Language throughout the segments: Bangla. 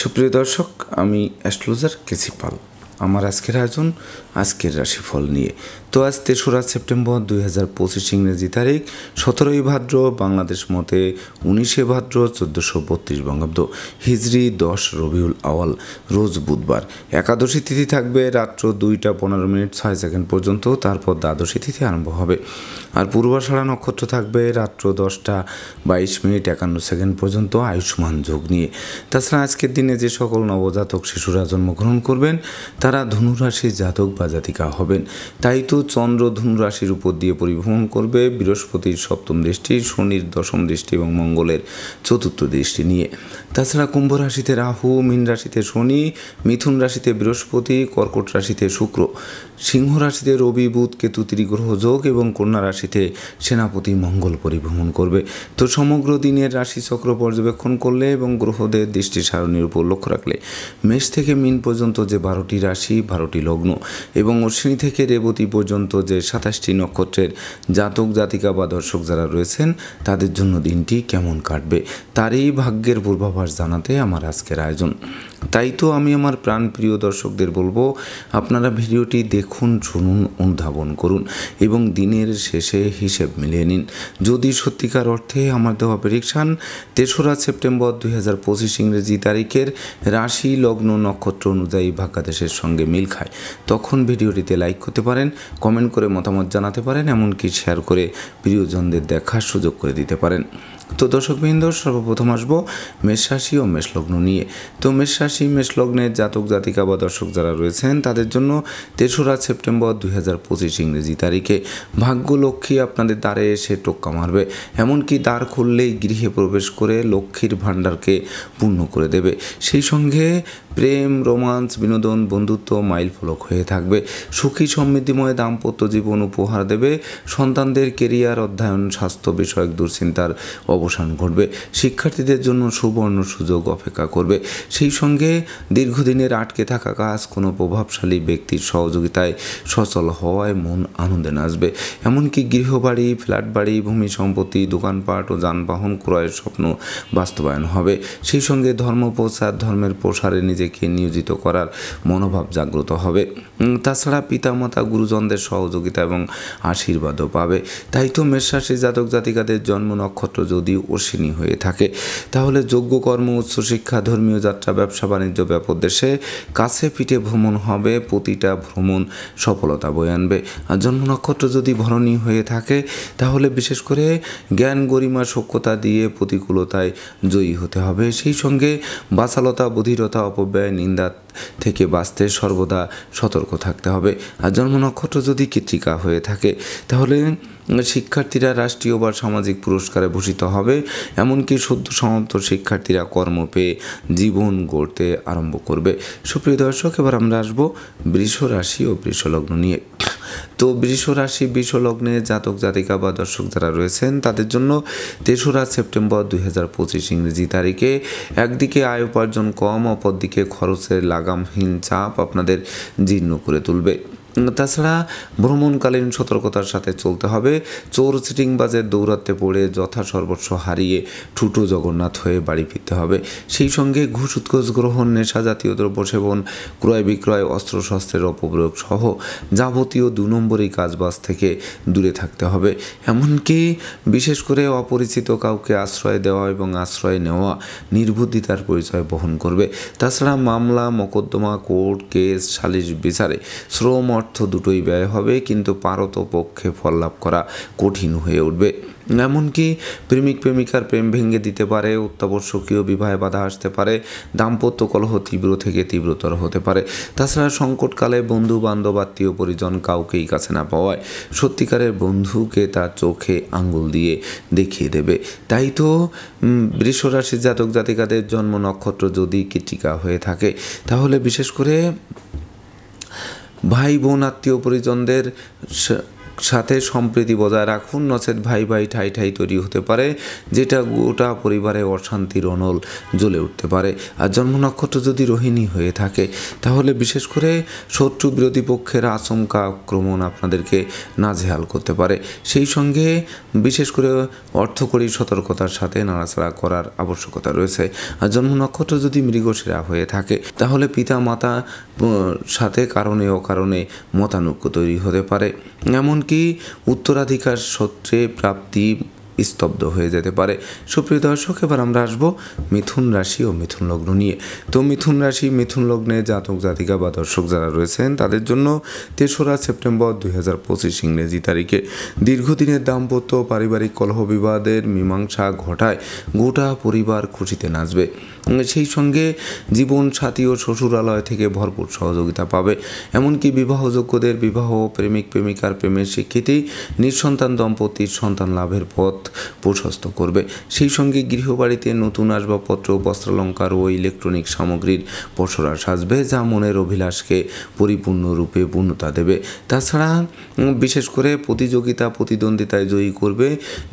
সুপ্রিয় দর্শক, আমি অ্যাস্ট্রোলজার কেসি পাল। আমার আজকের আয়োজন আজকের রাশিফল নিয়ে। তো আজ ৩রা সেপ্টেম্বর ২০২৫ ইংরেজি তারিখ, ১৭ই ভাদ্র, বাংলাদেশ মতে ১৯শে ভাদ্র ১৪৩২ বঙ্গাব্দ, হিজরি ১০ রবিউল আওয়াল, রোজ বুধবার। একাদশী তিথি থাকবে রাত্র ২টা ১৫ মিনিট ৬ সেকেন্ড পর্যন্ত, তারপর দ্বাদশী তিথি আরম্ভ হবে। আর পূর্বাষাঢ়া নক্ষত্র থাকবে রাত্র ১০টা ২২ মিনিট ৫১ সেকেন্ড পর্যন্ত আয়ুষ্মান যোগ নিয়ে। তাছাড়া আজকের দিনে যে সকল নবজাতক শিশুরা জন্মগ্রহণ করবেন তারা ধনুরাশির জাতক বা জাতিকা হবেন। তাই তো চন্দ্র ধনুরাশির উপর দিয়ে পরিভ্রমণ করবে বৃহস্পতির সপ্তম দৃষ্টি, শনির দশম দৃষ্টি এবং মঙ্গলের চতুর্থ দৃষ্টি নিয়ে। তাছাড়া কুম্ভ রাশিতে রাহু, মীন রাশিতে শনি, মিথুন রাশিতে বৃহস্পতি, কর্কট রাশিতে শুক্র, সিংহ রাশিতে রবি, বুধ, কেতু ত্রিগ্রহ যোগ এবং কন্যা রাশিতে সেনাপতি মঙ্গল পরিভ্রমণ করবে। তো সমগ্র দিনের রাশিচক্র পর্যবেক্ষণ করলে এবং গ্রহদের দৃষ্টি সারণীর উপর লক্ষ্য রাখলে মেষ থেকে মীন পর্যন্ত যে 12টি রাশি, 12টি লগ্ন এবং অশ্বিনী থেকে রেবতী পর্যন্ত যে 27টি নক্ষত্রের জাতক জাতিকা বা দর্শক যারা রয়েছেন তাদের জন্য দিনটি কেমন কাটবে তারই ভাগ্যের পূর্বাভাস জানাতে আমার আজকের আয়োজন। তাই তো আমি আমার প্রাণপ্রিয় দর্শকদের বলবো, আপনারা ভিডিওটি দেখুন, শুনুন, অনুধাবন করুন এবং দিনের শেষে হিসেব মিলিয়ে নিন। যদি সত্যিকার অর্থে আমার দেওয়া প্রেডিকশান ৩রা সেপ্টেম্বর ২০২৫ ইংরেজি তারিখের রাশি, লগ্ন, নক্ষত্র অনুযায়ী ভাগ্যাদেশের সঙ্গে মিল খায়, তখন ভিডিওটিতে লাইক করতে পারেন, কমেন্ট করে মতামত জানাতে পারেন, এমনকি শেয়ার করে প্রিয়জনদের দেখার সুযোগ করে দিতে পারেন। তো দর্শকবৃন্দ, সর্বপ্রথম আসবো মেষ রাশি ও মেষ লগ্ন নিয়ে। তো মেষ রাশি, মেষ লগ্নের জাতক জাতিকা বা দর্শক যারা রয়েছেন তাদের জন্য ৩রা সেপ্টেম্বর ২০২৫ ইংরেজি তারিখে ভাগ্যলক্ষ্মী আপনাদের দ্বারে এসে টোক্কা মারবে। এমনকি দ্বার খুললেই গৃহে প্রবেশ করে লক্ষ্মীর ভাণ্ডারকে পূর্ণ করে দেবে। সেই সঙ্গে প্রেম, রোমান্স, বিনোদন, বন্ধুত্ব মাইল ফলক হয়ে থাকবে। সুখী সমৃদ্ধিময় দাম্পত্য জীবন উপহার দেবে। সন্তানদের কেরিয়ার, অধ্যয়ন, স্বাস্থ্য বিষয়ক দুশ্চিন্তার অবসান ঘটবে। শিক্ষার্থীদের জন্য সুবর্ণ সুযোগ অপেক্ষা করবে। সেই সঙ্গে দীর্ঘদিনের আটকে থাকা কাজ কোনো প্রভাবশালী ব্যক্তির সহযোগিতায় সচল হওয়ায় মন আনন্দে নাচবে। এমনকি গৃহবাড়ি, ফ্ল্যাট বাড়ি, ভূমি সম্পত্তি, দোকানপাট ও যানবাহন ক্রয়ের স্বপ্ন বাস্তবায়ন হবে। সেই সঙ্গে ধর্মপ্রচার, ধর্মের প্রসারে নিজেকে নিয়োজিত করার মনোভাব জাগ্রত হবে। তাছাড়া পিতামাতা, গুরুজনদের সহযোগিতা এবং আশীর্বাদও পাবে। তাই তো মেষ রাশির জাতক জাতিকাদের জন্ম নক্ষত্র যদি অশ্বিনী হয়ে থাকে তাহলে যোগ্য কর্ম, উচ্চশিক্ষা, ধর্মীয় যাত্রা, ব্যবসা বাণিজ্য, ব্যাপদেশে কাছে পিঠে ভ্রমণ হবে। প্রতিটা ভ্রমণ সফলতা বয়ে আনবে। আর জন্ম নক্ষত্র যদি ভরণী হয়ে থাকে তাহলে বিশেষ করে জ্ঞান, গরিমা, সখ্যতা দিয়ে প্রতিকূলতায় জয়ী হতে হবে। সেই সঙ্গে বাচালতা, বধিরতা, অপব্যয়, নিন্দা থেকে বাঁচতে সর্বদা সতর্ক থাকতে হবে। আর জন্ম নক্ষত্র যদি কৃত্তিকা হয়ে থাকে তাহলে শিক্ষার্থীরা রাষ্ট্রীয় বা সামাজিক পুরস্কারে ভূষিত হবে। এমনকি সদ্য সমাপ্ত শিক্ষার্থীরা কর্ম পেয়ে জীবন গড়তে আরম্ভ করবে। সুপ্রিয় দর্শক, এবার আমরা আসবো বৃষ রাশি ও বৃষ লগ্ন নিয়ে। তো বৃষ রাশি, বৃষ লগ্নে জাতক জাতিকা বা দর্শক যারা রয়েছেন তাদের জন্য ৩রা সেপ্টেম্বর ২০২৫ ইংরেজি তারিখে একদিকে আয় উপার্জন কম, অপরদিকে খরচের লাগামহীন চাপ আপনাদের জীর্ণ করে তুলবে। তাছাড়া ভ্রমণকালীন সতর্কতার সাথে চলতে হবে। চোর চিটিংবাজের দৌরাত্মে পড়ে যথাসর্বস্ব হারিয়ে ঠুটো জগন্নাথ হয়ে বাড়ি ফিরতে হবে। সেই সঙ্গে ঘুষ, উৎকোচ গ্রহণ, নেশা জাতীয় দ্রব্য সেবন, ক্রয় বিক্রয়, অস্ত্রশস্ত্রের অপপ্রয়োগ সহ যাবতীয় ২ নম্বরই কাজবাজ থেকে দূরে থাকতে হবে। এমনকি বিশেষ করে অপরিচিত কাউকে আশ্রয় দেওয়া এবং আশ্রয় নেওয়া নির্বুদ্ধিতার পরিচয় বহন করবে। তাছাড়া মামলা, মোকদ্দমা, কোর্ট কেস, সালিশ বিচারে শ্রম, অর্থ দুটোই ব্যয় হবে, কিন্তু পারতপক্ষে ফল লাভ করা কঠিন হয়ে উঠবে। এমনকি প্রেমিক প্রেমিকার প্রেম ভেঙে দিতে পারে, অত্যাবশ্যকীয় বিবাহে বাধা আসতে পারে, দাম্পত্য কলহ তীব্র থেকে তীব্রতর হতে পারে। তাছাড়া সংকটকালে বন্ধু বান্ধব, আত্মীয় পরিজন কাউকেই কাছে না পাওয়ায় সত্যিকারের বন্ধুকে তার চোখে আঙ্গুল দিয়ে দেখিয়ে দেবে। তাই তো বৃষ রাশির জাতক জাতিকাদের জন্ম নক্ষত্র যদি কৃত্তিকা হয়ে থাকে তাহলে বিশেষ করে ভাই বোন, আত্মীয় পরিজনদের সাথে সম্প্রীতি বজায় রাখুন, নচেত ভাই ভাই ঠাই ঠাই তৈরি হতে পারে, যেটা গোটা পরিবারে অশান্তির অনল জ্বলে উঠতে পারে। আর জন্ম নক্ষত্র যদি রোহিণী হয়ে থাকে তাহলে বিশেষ করে শত্রু বিরোধী পক্ষের আচমকা আক্রমণ আপনাদেরকে নাজেহাল করতে পারে। সেই সঙ্গে বিশেষ করে অর্থকরী সতর্কতার সাথে নাড়াচাড়া করার আবশ্যকতা রয়েছে। আর জন্ম নক্ষত্র যদি মৃগশিরা হয়ে থাকে তাহলে পিতা মাতা সাথে কারণে অকারণে মতানৈক্য তৈরি হতে পারে, এমনকি উত্তরাধিকার সূত্রে প্রাপ্তি স্তব্ধ হয়ে যেতে পারে। সুপ্রিয় দর্শক, এবার আমরা আসবো মিথুন রাশি ও মিথুন লগ্ন নিয়ে। তো মিথুন রাশি মিথুন লগ্নে জাতক জাতিকা বা দর্শক যারা রয়েছেন তাদের জন্য ৩রা সেপ্টেম্বর ২০২৫ ইংরেজি তারিখে দীর্ঘদিনের দাম্পত্য পারিবারিক কলহ বিবাদের মীমাংসা ঘটায় গোটা পরিবার খুশিতে নাচবে। সেই সঙ্গে জীবন সাথী ও শ্বশুরালয় থেকে ভরপুর সহযোগিতা পাবে। এমনকি বিবাহযোগ্যদের বিবাহ, প্রেমিক প্রেমিকার প্রেমের স্বীকৃতি, নিঃসন্তান দম্পতির সন্তান লাভের পথ প্রশস্ত করবে। সেই সঙ্গে গৃহবাড়িতে নতুন আসবাবপত্র, বস্ত্রালঙ্কার ও ইলেকট্রনিক সামগ্রীর পসরা সাজবে, যা মনের অভিলাষকে পরিপূর্ণরূপে পূর্ণতা দেবে। তাছাড়া বিশেষ করে প্রতিদ্বন্দ্বিতায় জয়ী করবে,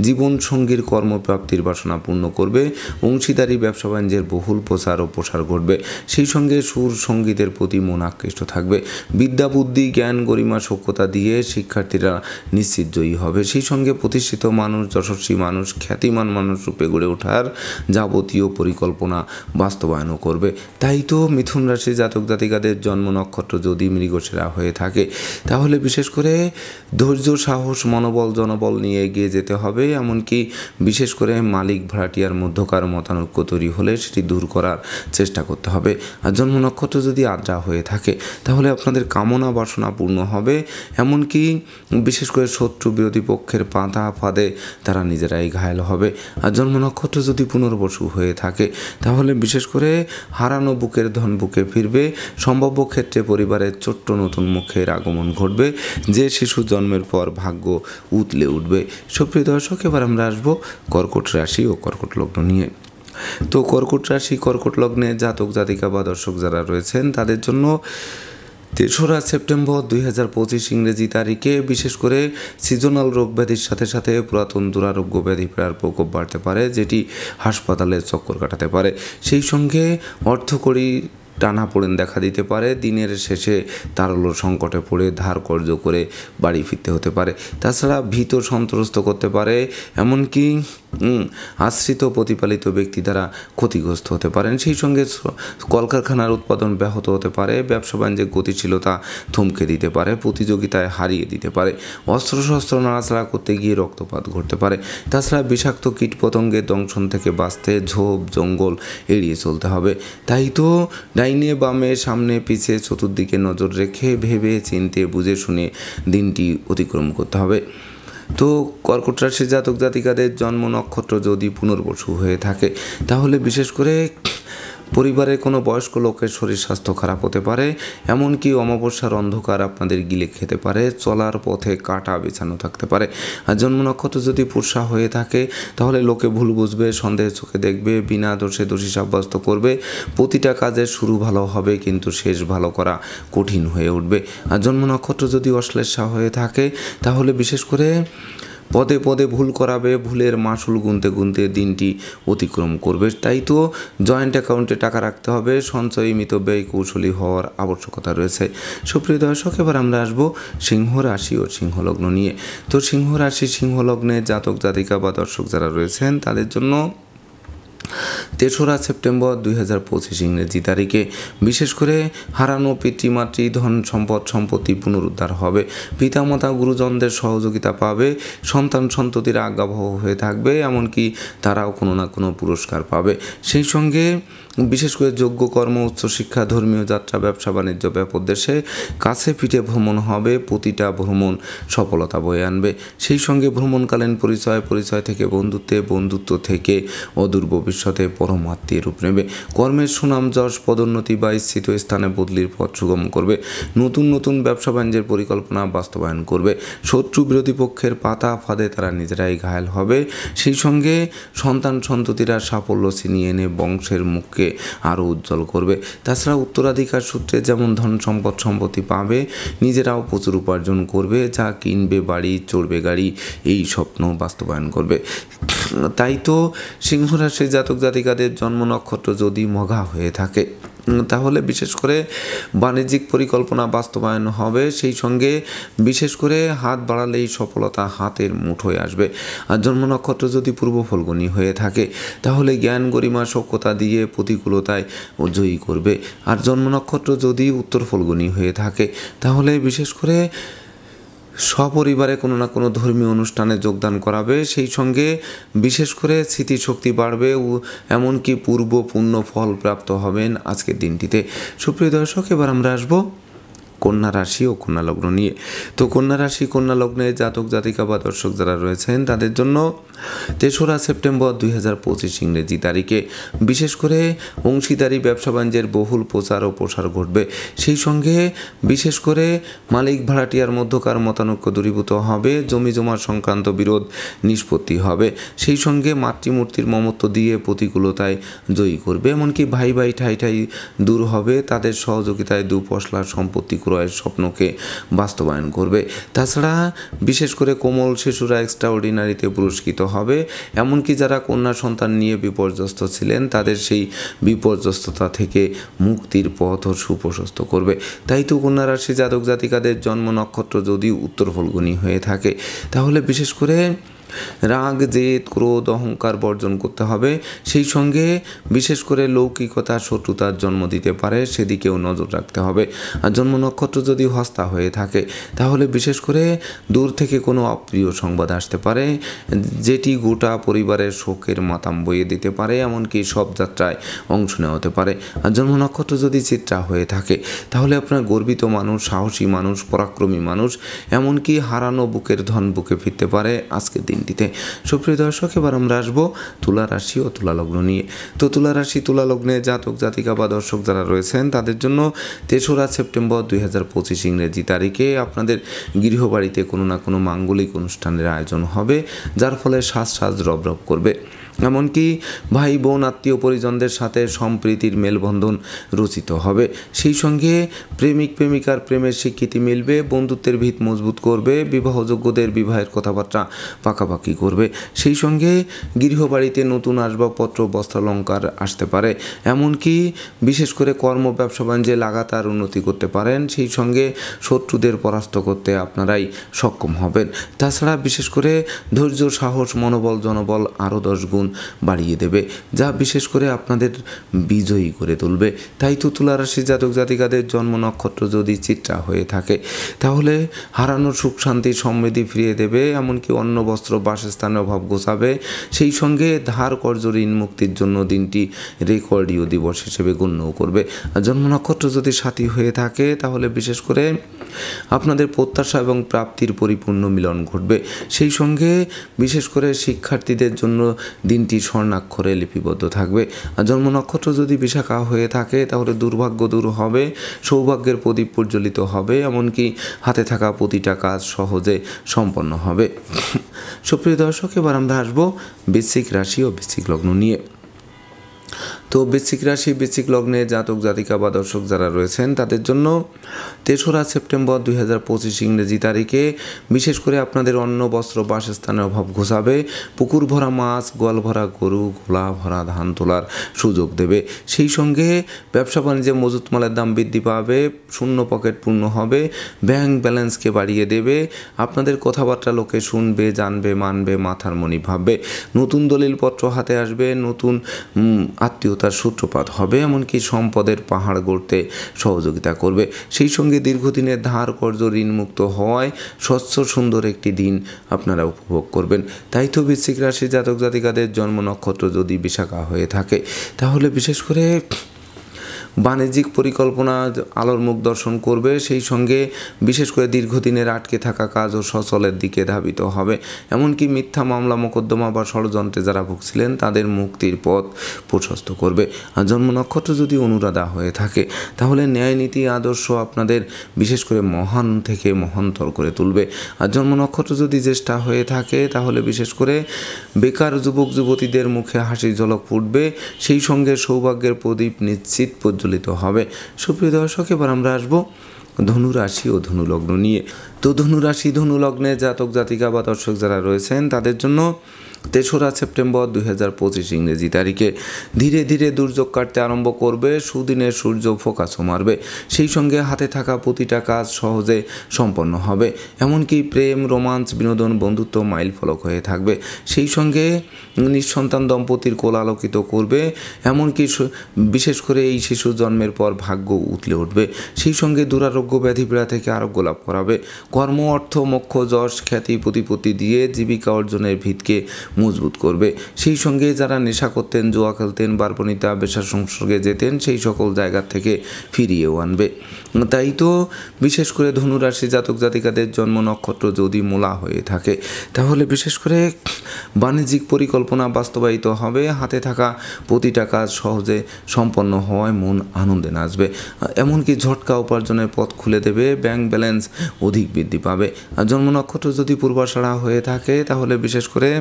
জীবনসঙ্গীর কর্মপ্রাপ্তির বাসনা পূর্ণ করবে, অংশীদারি ব্যবসা বাণিজ্যের বহুল প্রচার ও প্রসার ঘটবে। সেই সঙ্গে সুর সঙ্গীতের প্রতি মন আকৃষ্ট থাকবে। বিদ্যা বুদ্ধি জ্ঞান গরিমা সক্ষতা দিয়ে শিক্ষার্থীরা নিশ্চিত জয়ী হবে। সেই সঙ্গে প্রতিষ্ঠিত মানুষ, যশস্বী মানুষ, খ্যাতিমান মানুষ রূপে গড়ে ওঠার যাবতীয় পরিকল্পনা বাস্তবায়নও করবে। তাই তো মিথুন রাশি জাতক জাতিকাদের জন্ম নক্ষত্র যদি মৃগশিরা হয়ে থাকে তাহলে বিশেষ করে ধৈর্য, সাহস, মনোবল, জনবল নিয়ে এগিয়ে যেতে হবে। এমনকি বিশেষ করে মালিক ভাড়াটিয়ার মধ্যকার মতানৈক্য তৈরি হলে সেটি দূর করার চেষ্টা করতে হবে। আর জন্ম নক্ষত্র যদি আদ্রা হয়ে থাকে তাহলে আপনাদের কামনা বাসনা পূর্ণ হবে। এমনকি বিশেষ করে শত্রু বিরোধী পক্ষের পাতা ফাঁদে তারা নিজেরাই ঘায়েল হবে। আর জন্ম নক্ষত্র যদি পুনর্বসু হয়ে থাকে তাহলে বিশেষ করে হারানো বুকের ধন বুকে ফিরবে। সম্ভাব্য ক্ষেত্রে পরিবারের ছোট্ট নতুন মুখের আগমন ঘটবে, যে শিশু জন্মের পর ভাগ্য উতলে উঠবে। সুপ্রিয় দর্শক, এবার আমরা আসবো কর্কট রাশি ও কর্কট লগ্ন নিয়ে। তো কর্কট রাশি কর্কট লগ্নে জাতক জাতিকা বা দর্শক যারা রয়েছেন তাদের জন্য ৩রা সেপ্টেম্বর ২০২৫ ইংরেজি তারিখে বিশেষ করে সিজনাল রোগ ব্যাধির সাথে সাথে পুরাতন দুরারোগ্য ব্যাধি পীড়ার প্রকোপ বাড়তে পারে, যেটি হাসপাতালে চক্কর কাটাতে পারে। সেই সঙ্গে অর্থকরী টানাপোড়েন দেখা দিতে পারে। দিনের শেষে তারল্য সংকটে পড়ে ধার কর্জ করে বাড়ি ফিরতে হতে পারে। তাছাড়া ভীত সন্ত্রস্ত করতে পারে, এমনকি আশ্রিত প্রতিপালিত ব্যক্তি দ্বারা ক্ষতিগ্রস্ত হতে পারেন। সেই সঙ্গে কলকারখানার উৎপাদন ব্যাহত হতে পারে, ব্যবসা বাণিজ্যের গতিশীলতা থমকে দিতে পারে, প্রতিযোগিতায় হারিয়ে দিতে পারে, অস্ত্রশস্ত্র নাড়াচাড়া করতে গিয়ে রক্তপাত ঘটতে পারে। তাছাড়া বিষাক্ত কীটপতঙ্গের দংশন থেকে বাঁচতে ঝোপ জঙ্গল এড়িয়ে চলতে হবে। তাই তো ডাইনে বামে সামনে পিছে চতুর্দিকে নজর রেখে ভেবে চিনতে বুঝে শুনে দিনটি অতিক্রম করতে হবে। তো কর্কট রাশির জাতক জাতিকাদের জন্ম নক্ষত্র যদি পুনর্বসু হয়ে থাকে তাহলে বিশেষ করে পরিবারের কোনো বয়স্ক লোকের শরীর স্বাস্থ্য খারাপ হতে পারে, এমনকি অমাবস্যার অন্ধকার আপনাদের গিলে খেতে পারে, চলার পথে কাটা বিছানো থাকতে পারে। আর জন্ম নক্ষত্র যদি পুরসা হয়ে থাকে তাহলে লোকে ভুল বুঝবে, সন্দেহের চোখে দেখবে, বিনা দোষে দোষী সাব্যস্ত করবে। প্রতিটা কাজের শুরু ভালো হবে কিন্তু শেষ ভালো করা কঠিন হয়ে উঠবে। আর জন্ম নক্ষত্র যদি অশ্লেষা হয়ে থাকে তাহলে বিশেষ করে পদে পদে ভুল করাবে, ভুলের মাসুল গুনতে গুনতে দিনটি অতিক্রম করবে। তাই তো জয়েন্ট অ্যাকাউন্টে টাকা রাখতে হবে, সঞ্চয়ী মিতব্যয়ী কৌশলী হওয়ার আবশ্যকতা রয়েছে। সুপ্রিয় দর্শক, এবার আমরা আসবো সিংহ রাশি ও সিংহ লগ্ন নিয়ে। তো সিংহ রাশি সিংহ লগ্নে জাতক জাতিকা বা দর্শক যারা রয়েছেন তাদের জন্য ৩রা সেপ্টেম্বর ২০২৫ ইংরেজি তারিখে বিশেষ করে হারানো পিতৃমাতৃ ধন সম্পদ সম্পত্তি পুনরুদ্ধার হবে, পিতামাতা গুরুজনদের সহযোগিতা পাবে, সন্তান সন্ততিরা আজ্ঞাবহ হয়ে থাকবে, এমনকি তারাও কোনো না কোনো পুরস্কার পাবে। সেই সঙ্গে বিশেষ করে যোগ্য কর্ম, উচ্চশিক্ষা, ধর্মীয় যাত্রা, ব্যবসা বাণিজ্য ব্যাপদেশে কাছে পিঠে ভ্রমণ হবে, প্রতিটা ভ্রমণ সফলতা বয়ে আনবে। সেই সঙ্গে ভ্রমণকালীন পরিচয় থেকে বন্ধুত্ব থেকে অদূর ভবিষ্যৎ ভবিষ্যতে পরমাত্মীয় রূপ নেবে। কর্মের সুনাম যশ পদোন্নতি বা ইচ্ছিত স্থানে বদলির পথ সুগম করবে। নতুন নতুন ব্যবসা বাণিজ্যের পরিকল্পনা বাস্তবায়ন করবে। শত্রু বিরোধী পক্ষের পাতা ফাঁদে তারা নিজেরাই ঘায়েল হবে। সেই সঙ্গে সন্তান সন্ততিরা সাফল্য ছিনিয়ে এনে বংশের মুখকে আরও উজ্জ্বল করবে। তাছাড়া উত্তরাধিকার সূত্রে যেমন ধন সম্পত্তি পাবে, নিজেরাও প্রচুর উপার্জন করবে, যা কিনবে বাড়ি, চড়বে গাড়ি, এই স্বপ্ন বাস্তবায়ন করবে। তাই তো সিংহ রাশির জাতক জাতিকাদের জন্ম নক্ষত্র যদি মঘা হয়ে থাকে তাহলে বিশেষ করে বাণিজ্যিক পরিকল্পনা বাস্তবায়ন হবে। সেই সঙ্গে বিশেষ করে হাত বাড়ালেই সফলতা হাতের মুঠোয় আসবে। আর জন্ম নক্ষত্র যদি পূর্ব ফল্গুনী হয়ে থাকে তাহলে জ্ঞান গরিমা সখ্যতা দিয়ে প্রতিকূলতায় জয়ী করবে। আর জন্ম নক্ষত্র যদি উত্তর ফল্গুনী হয়ে থাকে তাহলে বিশেষ করে সপরিবারে কোনো না কোনো ধর্মীয় অনুষ্ঠানে যোগদান করাবে। সেই সঙ্গে বিশেষ করে স্মৃতিশক্তি বাড়বে, এমনকি পূর্ব পূর্ণ ফল প্রাপ্ত হবেন আজকের দিনটিতে। সুপ্রিয় দর্শক, এবার আমরা আসবো কন্যা রাশি ও কন্যা লগ্ন নিয়ে। তো কন্যা রাশি কন্যা লগ্নে জাতক জাতিকা বা দর্শক যারা রয়েছেন তাদের জন্য ৩রা সেপ্টেম্বর ২০২৫ ইংরেজি তারিখে বিশেষ করে অংশীদারি ব্যবসা বাণিজ্যের বহুল প্রচার ও প্রসার ঘটবে। সেই সঙ্গে বিশেষ করে মালিক ভাড়াটিয়ার মধ্যকার মতানৈক্য দূরীভূত হবে, জমি জমা সংক্রান্ত বিরোধ নিষ্পত্তি হবে। সেই সঙ্গে মাতৃমূর্তির মমত্ব দিয়ে প্রতিকূলতায় জয়ী করবে। এমনকি ভাই ভাই ঠাই ঠাই দূর হবে, তাদের সহযোগিতায় দুপশলার সম্পত্তি ক্রয়ের স্বপ্নকে বাস্তবায়ন করবে। তাছাড়া বিশেষ করে কোমল শিশুরা এক্সট্রাঅর্ডিনারিতে পুরস্কৃত হবে। এমনকি যারা কন্যা সন্তান নিয়ে বিপর্যস্ত ছিলেন তাদের সেই বিপর্যস্ততা থেকে মুক্তির পথ সুপ্রশস্ত করবে। তাই তো কন্যা রাশি জাতক জাতিকাদের জন্ম নক্ষত্র যদি উত্তর ফল্গুনী হয়ে থাকে তাহলে বিশেষ করে রাগ, জেদ, ক্রোধ, অহংকার বর্জন করতে হবে। সেই সঙ্গে বিশেষ করে লৌকিকতা শত্রুতার জন্ম দিতে পারে, সেদিকেও নজর রাখতে হবে। আর জন্ম নক্ষত্র যদি হস্তা হয়ে থাকে তাহলে বিশেষ করে দূর থেকে কোনো অপ্রিয় সংবাদ আসতে পারে, যেটি গোটা পরিবারের শোকের মাতাম বইয়ে দিতে পারে, এমনকি সব যাত্রায় অংশ নেওয়া হতে পারে। আর জন্ম নক্ষত্র যদি চিত্রা হয়ে থাকে তাহলে আপনার গর্বিত মানুষ, সাহসী মানুষ, পরাক্রমী মানুষ, এমনকি হারানো বুকের ধন বুকে ফিরতে পারে আজকের দিন। সুপ্রিয় দর্শক, এবার আমরা আসবো তুলা রাশি ও তুলা লগ্ন নিয়ে। তো তুলা রাশি তুলা লগ্নে জাতক জাতিকা বা দর্শক যারা রয়েছেন তাদের জন্য ৩রা সেপ্টেম্বর ২০২৫ ইংরেজি তারিখে আপনাদের গৃহবাড়িতে কোনো না কোনো মাঙ্গলিক অনুষ্ঠানের আয়োজন হবে, যার ফলে সাজ রব করবে। এমনকি ভাই বোন আত্মীয় পরিজনদের সাথে সম্প্রীতির মেলবন্ধন রচিত হবে। সেই সঙ্গে প্রেমিক প্রেমিকার প্রেমের স্বীকৃতি মিলবে, বন্ধুত্বের ভিত মজবুত করবে, বিবাহযোগ্যদের বিবাহের কথাবার্তা পাকাপাকি করবে। সেই সঙ্গে গৃহবাড়িতে নতুন আসবাবপত্র বস্ত্রালঙ্কার আসতে পারে। এমনকি বিশেষ করে কর্ম ব্যবসা বাণিজ্যে লাগাতার উন্নতি করতে পারেন। সেই সঙ্গে শত্রুদের পরাস্ত করতে আপনারাই সক্ষম হবেন। তাছাড়া বিশেষ করে ধৈর্য, সাহস, মনোবল, জনবল আরও 10 গুণ বাড়িয়ে দেবে, যা বিশেষ করে আপনাদের বিজয়ী করে তুলবে। তাই তো তুলা রাশি জাতক জাতিকাদের জন্ম নক্ষত্র যদি চিত্রা হয়ে থাকে তাহলে হারানোর সুখ শান্তি সমৃদ্ধি ফিরিয়ে দেবে, এমনকি অন্ন বস্ত্র বাসস্থানের অভাব ঘোচাবে। সেই সঙ্গে ধার কর্জ ঋণ মুক্তির জন্য দিনটি রেকর্ডীয় দিবস হিসেবে গণ্য করবে। আর জন্ম নক্ষত্র যদি সাথী হয়ে থাকে তাহলে বিশেষ করে আপনাদের প্রত্যাশা এবং প্রাপ্তির পরিপূর্ণ মিলন ঘটবে। সেই সঙ্গে বিশেষ করে শিক্ষার্থীদের জন্য দিনটি স্বর্ণাক্ষরে লিপিবদ্ধ থাকবে। আর জন্ম নক্ষত্র যদি বিশাখা হয়ে থাকে তাহলে দুর্ভাগ্য দূর হবে, সৌভাগ্যের প্রদীপ প্রজ্বলিত হবে, এমনকি হাতে থাকা প্রতিটা কাজ সহজে সম্পন্ন হবে। সুপ্রিয় দর্শক, এবার আমরা আসবো বৃশ্চিক রাশি ও বৃশ্চিক লগ্ন নিয়ে। তো বৃশ্চিক রাশি বৃশ্চিক লগ্নে জাতক জাতিকা বা দর্শক যারা রয়েছেন তাদের জন্য ৩রা সেপ্টেম্বর ২০২৫ ইংরেজি তারিখে বিশেষ করে আপনাদের অন্ন বস্ত্র বাসস্থানের অভাব ঘোচাবে। পুকুর ভরা মাছ, গোয়াল ভরা গরু, গোলা ভরা ধান তোলার সুযোগ দেবে। সেই সঙ্গে ব্যবসা বাণিজ্যে মজুত মালের দাম বৃদ্ধি পাবে, শূন্য পকেট পূর্ণ হবে, ব্যাংক ব্যালেন্সকে বাড়িয়ে দেবে। আপনাদের কথাবার্তা লোকে শুনবে, জানবে, মানবে, মাথার মণি ভাববে। নতুন দলিলপত্র হাতে আসবে, নতুন আত্মীয়তার সূত্রপাত হবে, এমনকি সম্পদের পাহাড় গড়তে সহযোগিতা করবে। সেই সঙ্গে দীর্ঘদিনের ধার কর্জ ঋণমুক্ত হওয়ায় স্বচ্ছ সুন্দর একটি দিন আপনারা উপভোগ করবেন। তাই তো বৃশ্চিক রাশি জাতক জাতিকাদের জন্ম নক্ষত্র যদি বিশাখা হয়ে থাকে তাহলে বিশেষ করে বাণিজ্যিক পরিকল্পনা আলোর মুখ দর্শন করবে, সেই সঙ্গে বিশেষ করে দীর্ঘদিনের আটকে থাকা কাজও সচলের দিকে ধাবিত হবে। এমনকি মিথ্যা মামলা মোকদ্দমা বা ষড়যন্ত্রে যারা ভুগছিলেন তাদের মুক্তির পথ প্রশস্ত করবে। আর জন্ম নক্ষত্র যদি অনুরাধা হয়ে থাকে তাহলে ন্যায় নীতি আদর্শ আপনাদের বিশেষ করে মহান থেকে মহান্তর করে তুলবে। আর জন্ম নক্ষত্র যদি জ্যেষ্ঠা হয়ে থাকে তাহলে বিশেষ করে বেকার যুবক যুবতীদের মুখে হাসির ঝলক ফুটবে, সেই সঙ্গে সৌভাগ্যের প্রদীপ নিশ্চিত প্রজ্বলিত হবে। সুপ্রিয় দর্শক, এবার আমরা আসবো ধনুরাশি ও ধনুলগ্ন নিয়ে। তো ধনুরাশি ধনুলগ্নে জাতক জাতিকা বা দর্শক যারা রয়েছেন তাদের জন্য 3রা সেপ্টেম্বর 2025 ইংরেজি তারিখে ধীরে ধীরে দুর্যোগ কাটতে আরম্ভ করবে। সুদিনের সূর্য ফোকাসও মারবে, সেই সঙ্গে হাতে থাকা প্রতিটা কাজ সহজে সম্পন্ন হবে। এমনকি প্রেম, রোমাঞ্চ, বিনোদন, বন্ধুত্ব মাইল ফলক হয়ে থাকবে। সেই সঙ্গে নিঃসন্তান দম্পতির কোল আলোকিত করবে। এমনকি বিশেষ করে এই শিশু জন্মের পর ভাগ্য উতলে উঠবে। সেই সঙ্গে দুরারোগ্য ব্যাধিপীড়া থেকে আরোগ্য লাভ করাবে। কর্ম, অর্থ, মোক্ষ, যশ, খ্যাতি, প্রতিপত্তি দিয়ে জীবিকা অর্জনের ভিতকে মজবুত করবে। সেই সঙ্গে যারা নেশা করতেন, জুয়া খেলতেন, বারবনিতা বেশার সংসর্গে যেতেন সেই সকল জায়গা থেকে ফিরিয়েও আনবে। তাই তো বিশেষ করে ধনুরাশি জাতক জাতিকাদের জন্ম নক্ষত্র যদি মূলা হয়ে থাকে তাহলে বিশেষ করে বাণিজ্যিক পরিকল্পনা বাস্তবায়িত হবে। হাতে থাকা প্রতিটা কাজ সহজে সম্পন্ন হওয়ায় মন আনন্দে নাচবে। এমনকি ঝটকা উপার্জনের পথ খুলে দেবে। ব্যাংক ব্যালেন্স অধিক বৃদ্ধি পাবে। আর জন্ম নক্ষত্র যদি পূর্বাষাঢ়া হয়ে থাকে তাহলে বিশেষ করে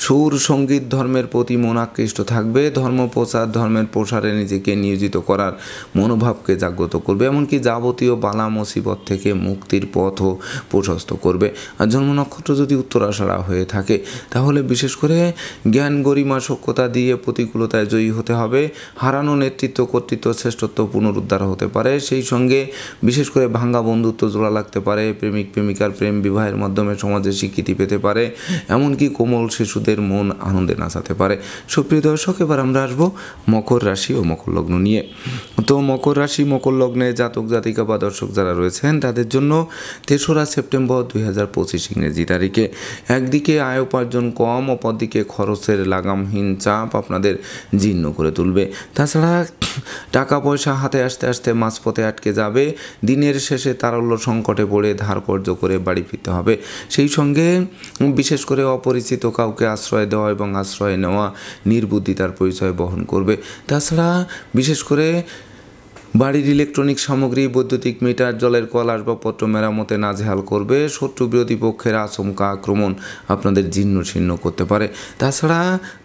সুর, সঙ্গীত, ধর্মের প্রতি মন আকৃষ্ট থাকবে। ধর্ম প্রচার, ধর্মের প্রসারে নিজেকে নিয়োজিত করার মনোভাবকে জাগ্রত করবে। এমনকি যাবতীয় বালা মুসিবত থেকে মুক্তির পথও প্রশস্ত করবে। আর জন্ম নক্ষত্র যদি উত্তরাষাঢ়া হয়ে থাকে তাহলে বিশেষ করে জ্ঞান, গরিমা, সক্ষতা দিয়ে প্রতিকূলতায় জয়ী হতে হবে। হারানো নেতৃত্ব, কর্তৃত্ব, শ্রেষ্ঠত্ব পুনরুদ্ধার হতে পারে। সেই সঙ্গে বিশেষ করে ভাঙ্গা বন্ধুত্ব জোড়া লাগতে পারে। প্রেমিক প্রেমিকার প্রেম বিবাহের মাধ্যমে সমাজে স্বীকৃতি পেতে পারে। এমনকি কোমল শিশুদের মন আনন্দে নাচাতে পারে। সুপ্রিয় দর্শক, এবার আমরা আসবো মকর রাশি ও মকর লগ্ন নিয়ে। তো মকর রাশি মকর লগ্নে জাতক জাতিকা বা দর্শক যারা রয়েছেন তাদের জন্য 3রা সেপ্টেম্বর 2025 ইংরেজি তারিখে একদিকে আয় উপার্জন কম, অপরদিকে খরচের লাগামহীন চাপ আপনাদের জীর্ণ করে তুলবে। তাছাড়া টাকা পয়সা হাতে আসতে আসতে মাঝপথে আটকে যাবে। দিনের শেষে তারল্য সংকটে পড়ে ধার কর্য করে বাড়ি ফিরতে হবে। সেই সঙ্গে বিশেষ করে অপরিচিত কাউকে আশ্রয় দেওয়া এবং আশ্রয় নেওয়া নির্বুদ্ধিতার পরিচয় বহন করবে। তাছাড়া বিশেষ করে বাড়ির ইলেকট্রনিক সামগ্রী, বৈদ্যুতিক মিটার, জলের কল, আসবাবপত্র মেরামতে নাজেহাল করবে। শত্রু বিরোধী পক্ষের আচমকা আক্রমণ আপনাদের জীর্ণ শীর্ণ করতে পারে। তাছাড়া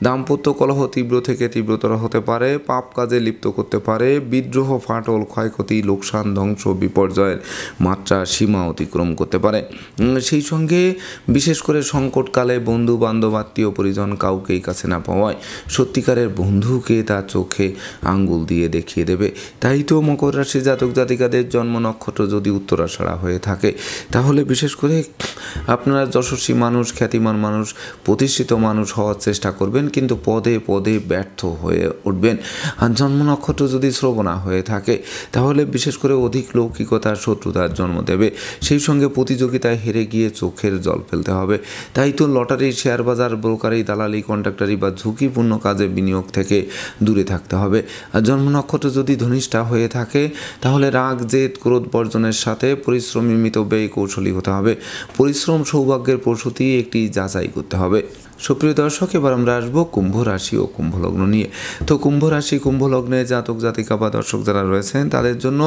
দাম্পত্য কলহ তীব্র থেকে তীব্রতর হতে পারে, পাপ কাজে লিপ্ত করতে পারে। বিদ্রোহ, ফাটল, ক্ষয়ক্ষতি, লোকসান, ধ্বংস, বিপর্যয়ের মাত্রা সীমা অতিক্রম করতে পারে। সেই সঙ্গে বিশেষ করে সংকটকালে বন্ধু বান্ধব, আত্মীয় পরিজন কাউকেই কাছে না পাওয়ায় সত্যিকারের বন্ধুকে তার চোখে আঙ্গুল দিয়ে দেখিয়ে দেবে। তাই তো মকর রাশি জাতক জাতিকাদের জন্ম নক্ষত্র যদি উত্তরাষাঢ়া হয়ে থাকে তাহলে বিশেষ করে আপনারা যশস্বী মানুষ, খ্যাতিমান মানুষ, প্রতিষ্ঠিত মানুষ হওয়ার চেষ্টা করবেন, কিন্তু পদে পদে ব্যর্থ হয়ে উঠবেন। আর জন্ম নক্ষত্র যদি শ্রবণা হয়ে থাকে তাহলে বিশেষ করে অধিক লৌকিকতার শত্রুতার জন্ম দেবে। সেই সঙ্গে প্রতিযোগিতায় হেরে গিয়ে চোখের জল ফেলতে হবে। তাই তো লটারি, শেয়ার বাজার, ব্রোকারি, দালালি, কন্ট্রাক্টারি বা ঝুঁকিপূর্ণ কাজে বিনিয়োগ থেকে দূরে থাকতে হবে। আর জন্ম নক্ষত্র যদি ধনিষ্ঠা হয়ে থাকে তাহলে রাগ, জেদ, ক্রোধ বর্জনের সাথে পরিশ্রম, নির্মিত ব্যয় কৌশলী হতে হবে। পরিশ্রম সৌভাগ্যের প্রসূতি একটি যাচাই করতে হবে। সুপ্রিয় দর্শক, এবার আমরা আসবো কুম্ভ রাশি ও কুম্ভ লগ্ন নিয়ে। তো কুম্ভ রাশি কুম্ভ লগ্নে জাতক জাতিকা বা দর্শক যারা রয়েছেন তাদের জন্য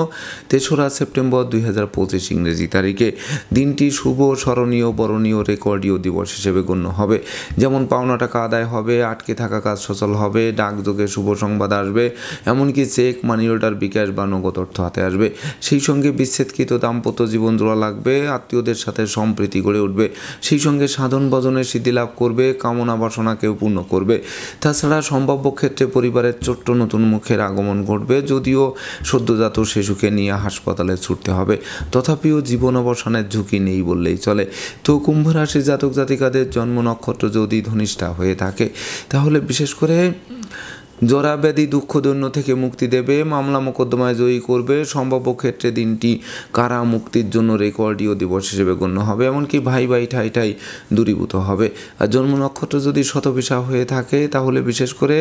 3রা সেপ্টেম্বর 2025 ইংরেজি তারিখে দিনটি শুভ, স্মরণীয়, বরণীয়, রেকর্ডীয় দিবস হিসেবে গণ্য হবে। যেমন পাওনা টাকা আদায় হবে, আটকে থাকা কাজ সচল হবে, ডাকযোগে শুভ সংবাদ আসবে, এমনকি চেক, মানি অর্ডার, বিকাশ বা নগদ অর্থ হাতে আসবে। সেই সঙ্গে বিচ্ছেদকৃত দাম্পত্য জীবন জোড়া লাগবে, আত্মীয়দের সাথে সম্প্রীতি গড়ে উঠবে। সেই সঙ্গে সাধন ভজনের সিদ্ধি লাভ করবে, কামনা বাসনাকেও পূর্ণ করবে। তাছাড়া সম্ভাব্য ক্ষেত্রে পরিবারের ছোট্ট নতুন মুখের আগমন ঘটবে। যদিও সদ্যজাত শিশুকে নিয়ে হাসপাতালে ছুটতে হবে, তথাপিও জীবন অবসানের ঝুঁকি নেই বললেই চলে। তো কুম্ভ রাশির জাতক জাতিকাদের জন্ম নক্ষত্র যদি ধনিষ্ঠা হয়ে থাকে তাহলে বিশেষ করে জরা ব্যাধি, দুঃখ দৈন্য থেকে মুক্তি দেবে, মামলা মোকদ্দমায় জয়ী করবে। সম্ভাব্য ক্ষেত্রে দিনটি কারা মুক্তির জন্য রেকর্ডীয় দিবস হিসেবে গণ্য হবে। এমনকি ভাই ভাই ঠাই ঠাই দূরীভূত হবে। আর জন্ম নক্ষত্র যদি শতভিসা হয়ে থাকে তাহলে বিশেষ করে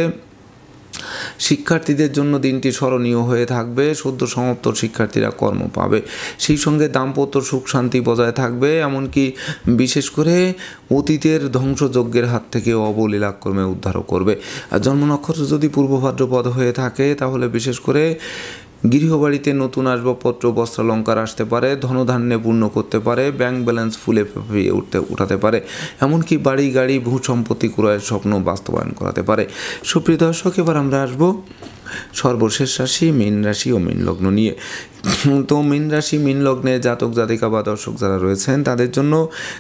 শিক্ষার্থীদের জন্য দিনটি স্মরণীয় হয়ে থাকবে। সদ্য সমাপ্ত শিক্ষার্থীরা কর্ম পাবে, সেই সঙ্গে দাম্পত্য সুখ শান্তি বজায় থাকবে। এমনকি বিশেষ করে অতীতের ধ্বংসযজ্ঞের হাত থেকে অবলীলাক্রমে উদ্ধারও করবে। আর জন্ম নক্ষত্র যদি পূর্ব ভাদ্রপদ হয়ে থাকে তাহলে বিশেষ করে গৃহবাড়িতে নতুন আসবাবপত্র বস্ত্রালঙ্কার আসতে পারে, ধনধান্যে পূর্ণ করতে পারে, ব্যাংক ব্যালেন্স ফুলে ফেঁপিয়ে উঠাতে পারে, এমনকি বাড়ি গাড়ি ভূ সম্পত্তি ক্রয়ের স্বপ্ন বাস্তবায়ন করাতে পারে। সুপ্রিয় দর্শক, এবার আমরা আসবো সর্বশেষ রাশি মীন রাশি ও মীন লগ্ন নিয়ে। তো মীন রাশি মীন লগ্নে জাতক জাতিকা বা দর্শক যারা রয়েছেন তাদের জন্য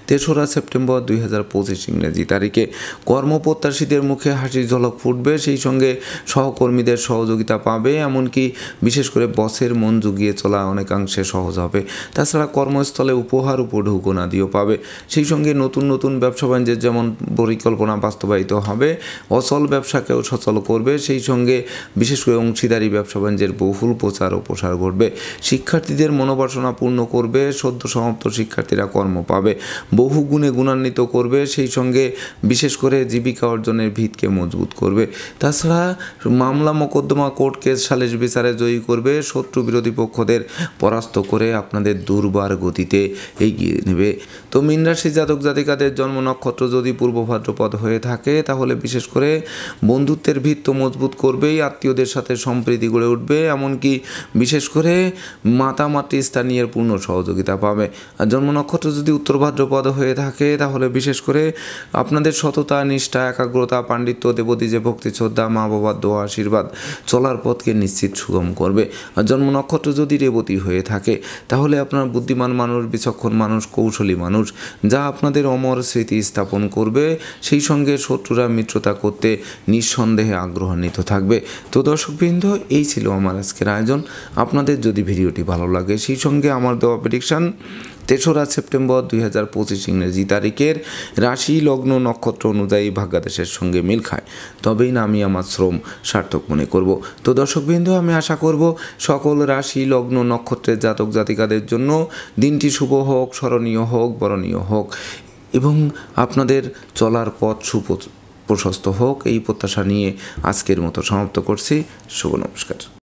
৩রা সেপ্টেম্বর ২০২৫ ইংরেজি তারিখে কর্মপ্রত্যাশীদের মুখে হাসির ঝলক ফুটবে, সেই সঙ্গে সহকর্মীদের সহযোগিতা পাবে, এমনকি বিশেষ করে বসের মন জুগিয়ে চলা অনেকাংশে সহজ হবে। তাছাড়া কর্মস্থলে উপহার উপঢৌকনাদিও পাবে, সেই সঙ্গে নতুন নতুন ব্যবসা বাণিজ্যের যেমন পরিকল্পনা বাস্তবায়িত হবে, অচল ব্যবসাকেও সচল করবে, সেই সঙ্গে বিশেষ করে অংশীদারি ব্যবসা বাণিজ্যের বহুল প্রচার ও প্রসার ঘটবে। শিক্ষার্থীদের মনোবাসনা পূর্ণ করবে, সদ্য সমাপ্ত শিক্ষার্থীরা কর্ম পাবে, বহু গুণে গুণান্বিত করবে, সেই সঙ্গে বিশেষ করে জীবিকা অর্জনের ভিতকে মজবুত করবে। তাছাড়া মামলা মোকদ্দমা কোর্ট কেস সালিশ বিচারে জয়ী করবে, শত্রু বিরোধী পক্ষদের পরাস্ত করে আপনাদের দুর্বার গতিতে এগিয়ে নেবে। তো মীন রাশি জাতক জাতিকাদের জন্ম নক্ষত্র যদি পূর্ব ভাদ্রপদ হয়ে থাকে তাহলে বিশেষ করে বন্ধুত্বের ভিত তো মজবুত করবেই, আত্মীয়দের সাথে সম্প্রীতি গড়ে উঠবে, এমনকি বিশেষ করে মাতামাতৃ স্থানীয় পূর্ণ সহযোগিতা পাবে। আর জন্ম নক্ষত্র যদি উত্তর ভাদ্রপদ হয়ে থাকে তাহলে বিশেষ করে আপনাদের সততা নিষ্ঠা একাগ্রতা পাণ্ডিত্য দেবদ্বীজে ভক্তি শ্রদ্ধা মা বাবার দোয়া আশীর্বাদ চলার পথকে নিশ্চিত সুগম করবে। আর জন্ম নক্ষত্র যদি রেবতী হয়ে থাকে তাহলে আপনার বুদ্ধিমান মানুষ, বিচক্ষণ মানুষ, কৌশলী মানুষ, যা আপনাদের অমর স্মৃতি স্থাপন করবে, সেই সঙ্গে শত্রুরা মিত্রতা করতে নিঃসন্দেহে আগ্রহান্বিত থাকবে। তো দর্শকবৃন্দ, এই ছিল আমার আজকের আয়োজন। আপনাদের যদি ভিডিওটি ভালো লাগে সেই সঙ্গে আমার দেওয়া প্রেডিকশান ৩রা সেপ্টেম্বর ২০২৫ ইংরেজি তারিখের রাশি লগ্ন নক্ষত্র অনুযায়ী ভাগ্যাদেশের সঙ্গে মিল খায়, তবেই না আমি আমার শ্রম সার্থক মনে করব। তো দর্শকবৃন্দ, আমি আশা করব সকল রাশি লগ্ন নক্ষত্রের জাতক জাতিকাদের জন্য দিনটি শুভ হোক, স্মরণীয় হোক, বরণীয় হোক এবং আপনাদের চলার পথ প্রশস্ত হোক, এই প্রত্যাশা নিয়ে আজকের মতো সমাপ্ত করছি। শুভ নমস্কার।